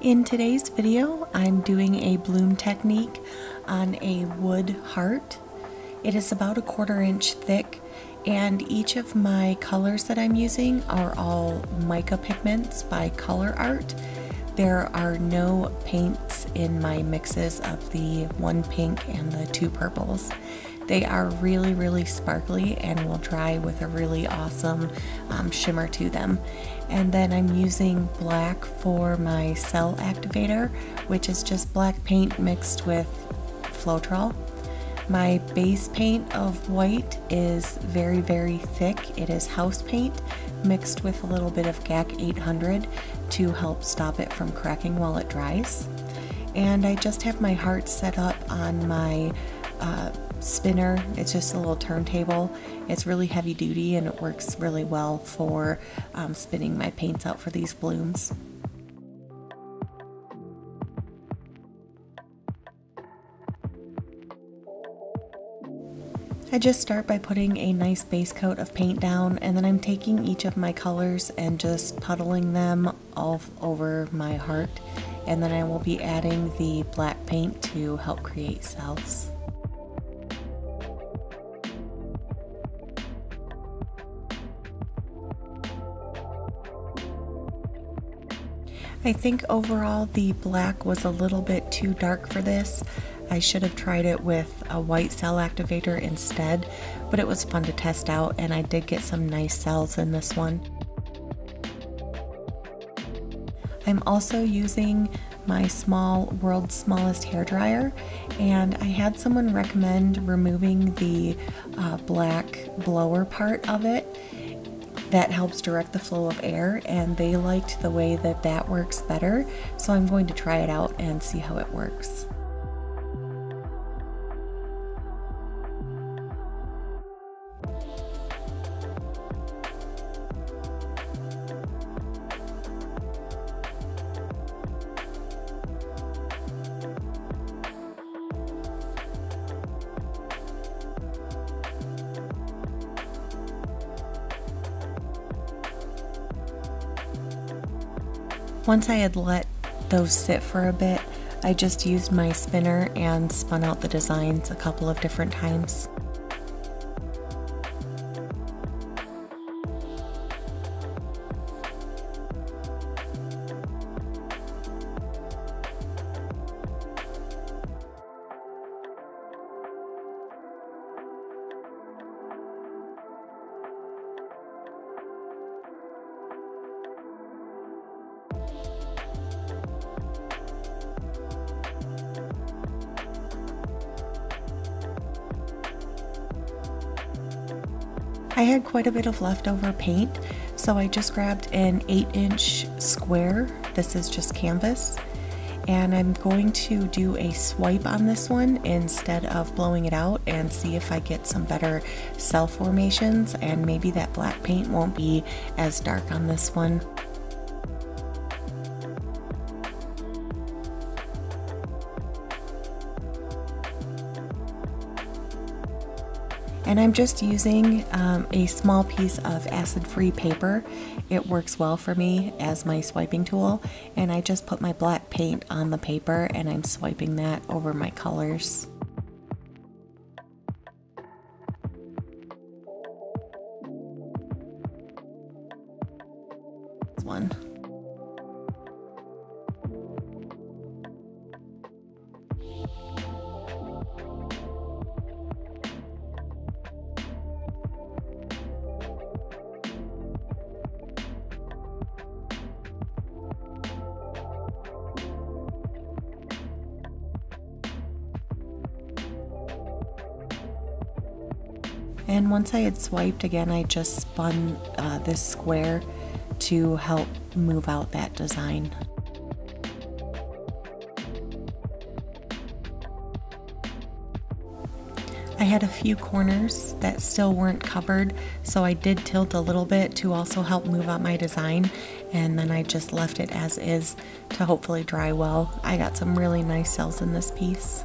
In today's video, I'm doing a bloom technique on a wood heart. It is about 1/4 inch thick, and each of my colors that I'm using are all mica pigments by Color Art. There are no paints in my mixes of the 1 pink and the 2 purples. They are really sparkly and will dry with a really awesome shimmer to them. And then I'm using black for my cell activator, which is just black paint mixed with Floetrol. My base paint of white is very thick. It is house paint mixed with a little bit of GAC 800 to help stop it from cracking while it dries. And I just have my heart set up on my spinner. It's just a little turntable. It's really heavy duty and it works really well for spinning my paints out for these blooms. I just start by putting a nice base coat of paint down, and then I'm taking each of my colors and just puddling them all over my heart, and then I will be adding the black paint to help create cells. I think overall the black was a little bit too dark for this. I should have tried it with a white cell activator instead, but it was fun to test out and I did get some nice cells in this one. I'm also using my world's smallest hairdryer, and I had someone recommend removing the black blower part of it. That helps direct the flow of air, and they liked the way that that works better, so I'm going to try it out and see how it works. Once I had let those sit for a bit, I just used my spinner and spun out the designs a couple of different times. I had quite a bit of leftover paint, so I just grabbed an 8-inch square. This is just canvas, and I'm going to do a swipe on this one instead of blowing it out and see if I get some better cell formations, and maybe that black paint won't be as dark on this one. And I'm just using a small piece of acid-free paper. It works well for me as my swiping tool, and I just put my black paint on the paper and I'm swiping that over my colors. This one. And once I had swiped again, I just spun this square to help move out that design. I had a few corners that still weren't covered, so I did tilt a little bit to also help move out my design, and then I just left it as is to hopefully dry well. I got some really nice cells in this piece.